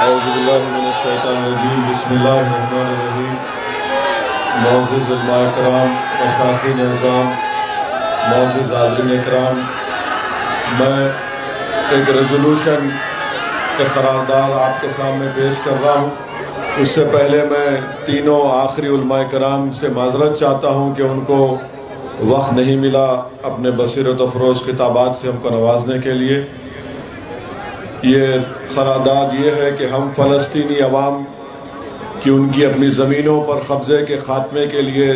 اعوذ باللہ من الشیطان الرجیم بسم اللہ الرحمن الرحیم۔ معزز علماء کرام، مشائخین اعظام، معزز حاضرین اکرام، میں ایک ریزولوشن قرارداد آپ کے سامنے پیش کر رہا ہوں۔ اس سے پہلے میں تینوں آخری علماء کرام سے معذرت چاہتا ہوں کہ ان کو وقت نہیں ملا اپنے بصیرت و فروز خطابات سے ہم کو نوازنے کے لیے۔ یہ قرارداد یہ ہے کہ ہم فلسطینی عوام کی ان کی اپنی زمینوں پر قبضے کے خاتمے کے لیے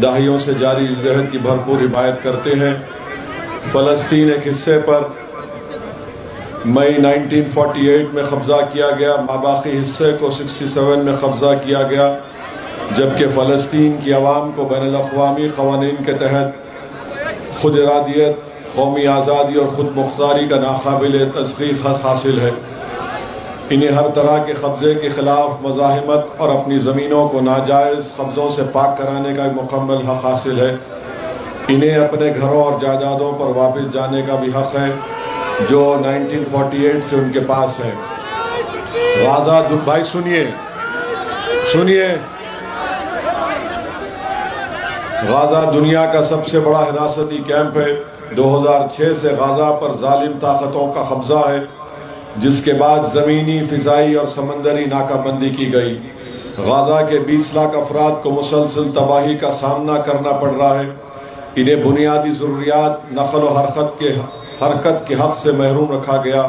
دہائیوں سے جاری جہد کی بھرپور حمایت کرتے ہیں۔ فلسطین ایک حصے پر مئی 1948 میں قبضہ کیا گیا، ماباقی حصے کو 67 میں قبضہ کیا گیا، جبکہ فلسطین کی عوام کو بین الاقوامی قوانین کے تحت خود ارادیت، قومی آزادی اور خود مختاری کا ناقابل تحقیق حق حاصل ہے۔ انہیں ہر طرح کے قبضے کے خلاف مزاحمت اور اپنی زمینوں کو ناجائز قبضوں سے پاک کرانے کا مکمل حق حاصل ہے۔ انہیں اپنے گھروں اور جائیدادوں پر واپس جانے کا بھی حق ہے جو 1948 سے ان کے پاس ہے۔ غازہ بھائی سنیے غازہ دنیا کا سب سے بڑا حراستی کیمپ ہے۔ 2006 سے غازہ پر ظالم طاقتوں کا قبضہ ہے، جس کے بعد زمینی، فضائی اور سمندری ناکہ بندی کی گئی۔ غازہ کے 20 لاکھ افراد کو مسلسل تباہی کا سامنا کرنا پڑ رہا ہے۔ انہیں بنیادی ضروریات، نقل و حرکت کے حق سے محروم رکھا گیا۔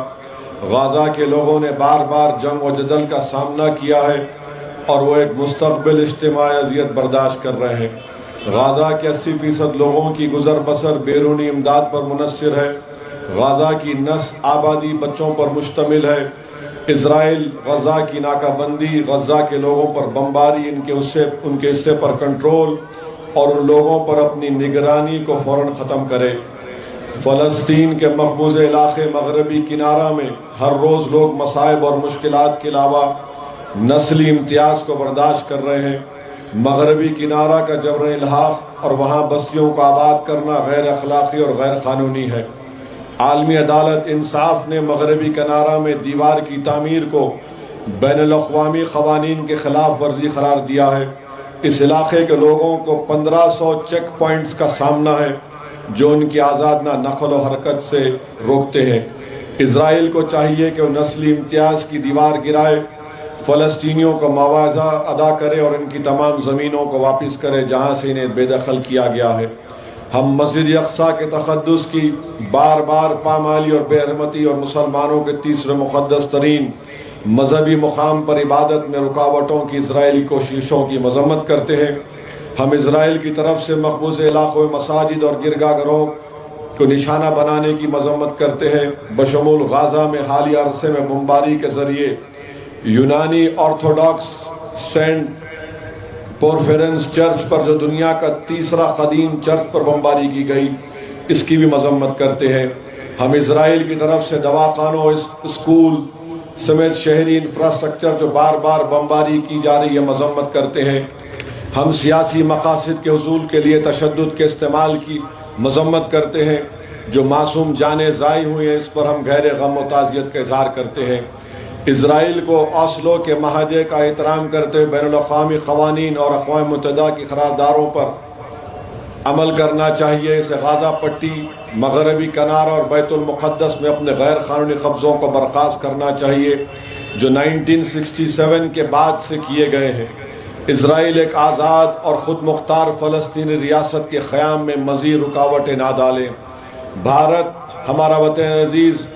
غازہ کے لوگوں نے بار بار جنگ و جدل کا سامنا کیا ہے اور وہ ایک مستقبل اجتماعی اذیت برداشت کر رہے ہیں۔ غازہ کے 80% لوگوں کی گزر بسر بیرونی امداد پر منحصر ہے۔ غازہ کی نصف آبادی بچوں پر مشتمل ہے۔ اسرائیل غزہ کی ناکہ بندی، غزہ کے لوگوں پر بمباری، ان کے حصے پر کنٹرول اور ان لوگوں پر اپنی نگرانی کو فوراً ختم کرے۔ فلسطین کے مقبوض علاقے مغربی کنارہ میں ہر روز لوگ مصائب اور مشکلات کے علاوہ نسلی امتیاز کو برداشت کر رہے ہیں۔ مغربی کنارہ کا جبر الحاق اور وہاں بستیوں کو آباد کرنا غیر اخلاقی اور غیر قانونی ہے۔ عالمی عدالت انصاف نے مغربی کنارہ میں دیوار کی تعمیر کو بین الاقوامی قوانین کے خلاف ورزی قرار دیا ہے۔ اس علاقے کے لوگوں کو 1500 چیک پوائنٹس کا سامنا ہے جو ان کی آزادانہ نقل و حرکت سے روکتے ہیں۔ اسرائیل کو چاہیے کہ وہ نسلی امتیاز کی دیوار گرائے، فلسطینیوں کو معاوضہ ادا کرے اور ان کی تمام زمینوں کو واپس کرے جہاں سے انہیں بے دخل کیا گیا ہے۔ ہم مسجد اقصیٰ کے تقدس کی بار بار پامالی اور بے حرمتی اور مسلمانوں کے تیسرے مقدس ترین مذہبی مقام پر عبادت میں رکاوٹوں کی اسرائیلی کوششوں کی مذمت کرتے ہیں۔ ہم اسرائیل کی طرف سے مقبوض علاقوں میں مساجد اور گرجا گھروں کو نشانہ بنانے کی مذمت کرتے ہیں، بشمول غازہ میں حالیہ عرصے میں بمباری کے ذریعے یونانی آرتھوڈاکس سینٹ پورفیرنس چرچ پر جو دنیا کا تیسرا قدیم چرچ پر بمباری کی گئی، اس کی بھی مذمت کرتے ہیں۔ ہم اسرائیل کی طرف سے دواخانوں، اسکول سمیت شہری انفراسٹرکچر جو بار بار بمباری کی جا رہی ہے مذمت کرتے ہیں۔ ہم سیاسی مقاصد کے حصول کے لیے تشدد کے استعمال کی مذمت کرتے ہیں۔ جو معصوم جانیں ضائع ہوئی ہیں اس پر ہم گہرے غم و تعزیت کا اظہار کرتے ہیں۔ اسرائیل کو اوسلو کے معاہدے کا احترام کرتے ہوئے بین الاقوامی قوانین اور اقوام متحدہ کی قراردادوں پر عمل کرنا چاہیے۔ اسے غازہ پٹی، مغربی کنارہ اور بیت المقدس میں اپنے غیر قانونی قبضوں کو برخاست کرنا چاہیے جو 1967 کے بعد سے کیے گئے ہیں۔ اسرائیل ایک آزاد اور خود مختار فلسطینی ریاست کے قیام میں مزید رکاوٹیں نہ ڈالیں۔ بھارت ہمارا وطن عزیز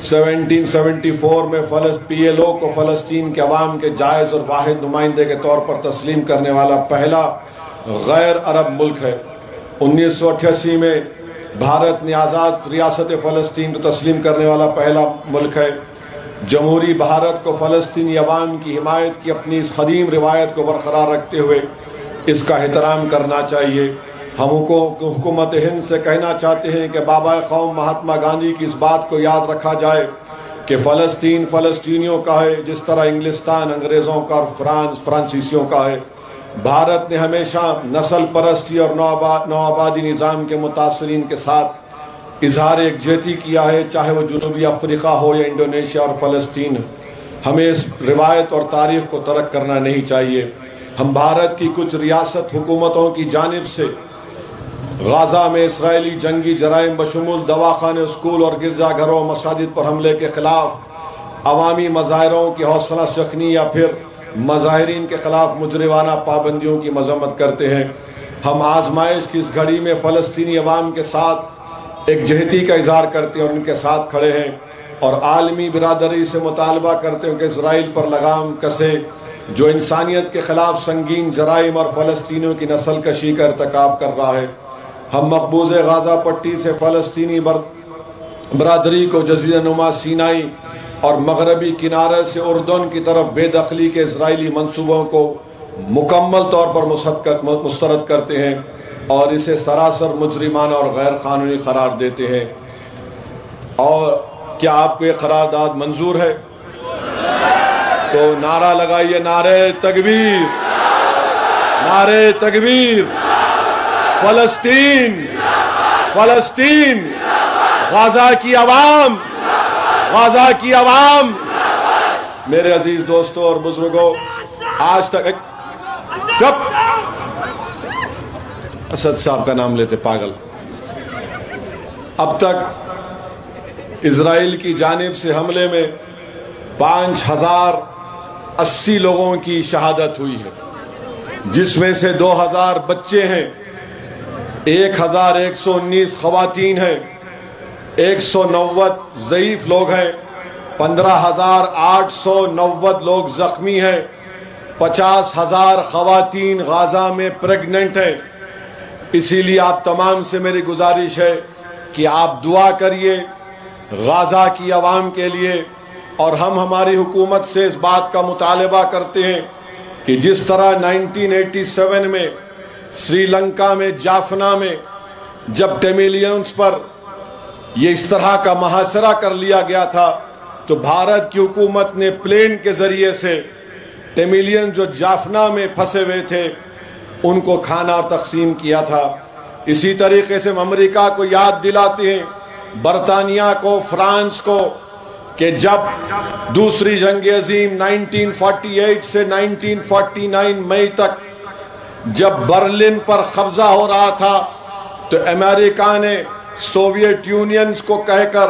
1774 میں PLO کو فلسطین کے عوام کے جائز اور واحد نمائندے کے طور پر تسلیم کرنے والا پہلا غیر عرب ملک ہے۔ 1988 میں بھارت نے آزاد ریاست فلسطین کو تسلیم کرنے والا پہلا ملک ہے۔ جمہوری بھارت کو فلسطینی عوام کی حمایت کی اپنی اس قدیم روایت کو برقرار رکھتے ہوئے اس کا احترام کرنا چاہیے۔ ہم حکومت ہند سے کہنا چاہتے ہیں کہ بابا قوم مہاتما گاندھی کی اس بات کو یاد رکھا جائے کہ فلسطین فلسطینیوں کا ہے جس طرح انگلستان انگریزوں کا اور فرانس فرانسیسیوں کا ہے۔ بھارت نے ہمیشہ نسل پرستی اور نوآبادی نظام کے متاثرین کے ساتھ اظہار یکجہتی کیا ہے، چاہے وہ جنوبی افریقہ ہو یا انڈونیشیا اور فلسطین۔ ہمیں اس روایت اور تاریخ کو ترک کرنا نہیں چاہیے۔ ہم بھارت کی کچھ ریاست حکومتوں کی جانب سے غزہ میں اسرائیلی جنگی جرائم بشمول دواخانے، اسکول اور گرجا گھروں، مساجد پر حملے کے خلاف، عوامی مظاہروں کی حوصلہ شکنی یا پھر مظاہرین کے خلاف مجرمانہ پابندیوں کی مذمت کرتے ہیں۔ ہم آزمائش کی اس گھڑی میں فلسطینی عوام کے ساتھ ایک جہتی کا اظہار کرتے ہیں اور ان کے ساتھ کھڑے ہیں، اور عالمی برادری سے مطالبہ کرتے ہیں کہ اسرائیل پر لگام کسے جو انسانیت کے خلاف سنگین جرائم اور فلسطینیوں کی نسل کشی کا ارتکاب کر رہا ہے۔ ہم مقبوض غزہ پٹی سے فلسطینی برادری کو جزیرہ نما سینائی اور مغربی کنارے سے اردن کی طرف بے دخلی کے اسرائیلی منصوبوں کو مکمل طور پر مسترد کرتے ہیں اور اسے سراسر مجرمانہ اور غیر قانونی قرار دیتے ہیں۔ اور کیا آپ کو یہ قرارداد منظور ہے؟ تو نعرہ لگائیے، نعرہ تکبیر، نعرہ تکبیر، فلسطین، فلسطین، غزہ کی عوام، غزہ کی عوام۔ میرے عزیز دوستوں اور بزرگوں، آج تک اسد صاحب کا نام لیتے پاگل، اب تک اسرائیل کی جانب سے حملے میں 5080 لوگوں کی شہادت ہوئی ہے، جس میں سے 2000 بچے ہیں، 1119 خواتین ہیں، 190 ضعیف لوگ ہیں، 15890 لوگ زخمی ہیں، 50,000 خواتین غزہ میں پریگننٹ ہیں۔ اسی لیے آپ تمام سے میری گزارش ہے کہ آپ دعا کریے غزہ کی عوام کے لیے، اور ہم ہماری حکومت سے اس بات کا مطالبہ کرتے ہیں کہ جس طرح 1987 میں سری لنکا میں جافنا میں جب ٹیمیلینز پر یہ اس طرح کا محاصرہ کر لیا گیا تھا، تو بھارت کی حکومت نے پلین کے ذریعے سے ٹیمیلین جو جافنا میں پھنسے ہوئے تھے ان کو کھانا تقسیم کیا تھا۔ اسی طریقے سے ہم امریکہ کو یاد دلاتے ہیں، برطانیہ کو، فرانس کو، کہ جب دوسری جنگ عظیم 1948 سے 1949 مئی تک جب برلن پر قبضہ ہو رہا تھا، تو امریکہ نے سوویت یونین کو کہہ کر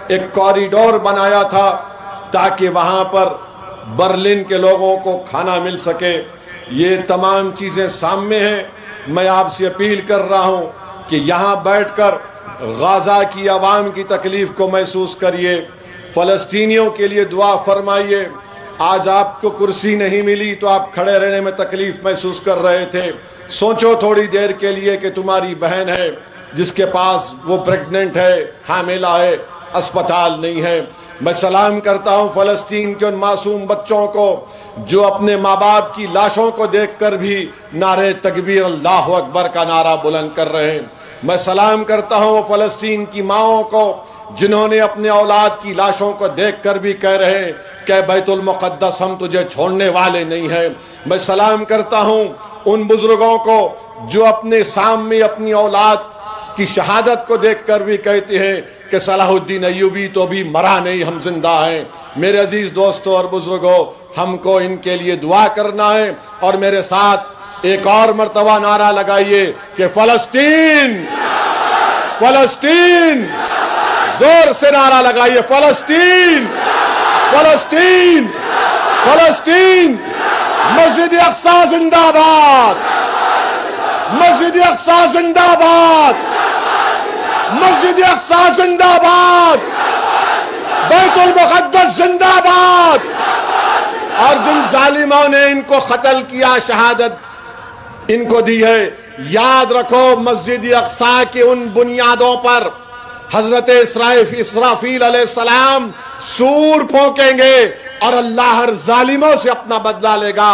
ایک کوریڈور بنایا تھا تاکہ وہاں پر برلن کے لوگوں کو کھانا مل سکے۔ یہ تمام چیزیں سامنے ہیں۔ میں آپ سے اپیل کر رہا ہوں کہ یہاں بیٹھ کر غزہ کی عوام کی تکلیف کو محسوس کریے، فلسطینیوں کے لیے دعا فرمائیے۔ آج آپ کو کرسی نہیں ملی تو آپ کھڑے رہنے میں تکلیف محسوس کر رہے تھے، سوچو تھوڑی دیر کے لیے کہ تمہاری بہن ہے جس کے پاس وہ پریگننٹ ہے، حاملہ ہے، اسپتال نہیں ہے۔ میں سلام کرتا ہوں فلسطین کے ان معصوم بچوں کو جو اپنے ماں باپ کی لاشوں کو دیکھ کر بھی نعرہ تکبیر اللہ اکبر کا نعرہ بلند کر رہے ہیں۔ میں سلام کرتا ہوں وہ فلسطین کی ماؤں کو جنہوں نے اپنے اولاد کی لاشوں کو دیکھ کر بھی کہہ رہے ہیں کہ بیت المقدس ہم تجھے چھوڑنے والے نہیں ہیں۔ میں سلام کرتا ہوں ان بزرگوں کو جو اپنے سامنے اپنی اولاد کی شہادت کو دیکھ کر بھی کہتے ہیں کہ صلاح الدین ایوبی تو بھی مرا نہیں، ہم زندہ ہیں۔ میرے عزیز دوستوں اور بزرگوں، ہم کو ان کے لیے دعا کرنا ہے، اور میرے ساتھ ایک اور مرتبہ نعرہ لگائیے کہ فلسطین، فلسطین، زور سے نعرہ لگائیے، فلسطین، فلسطین، فلسطین، مسجد اقصی زندہ باد، مسجد اقصی زندہ باد، مسجد اقصی زندہ باد، بیت المقدس زندہ باد۔ اور جن ظالموں نے ان کو قتل کیا، شہادت ان کو دی ہے، یاد رکھو مسجد اقصی کے ان بنیادوں پر حضرت اسرافیل علیہ السلام سور پھونکیں گے اور اللہ ہر ظالموں سے اپنا بدلہ لے گا۔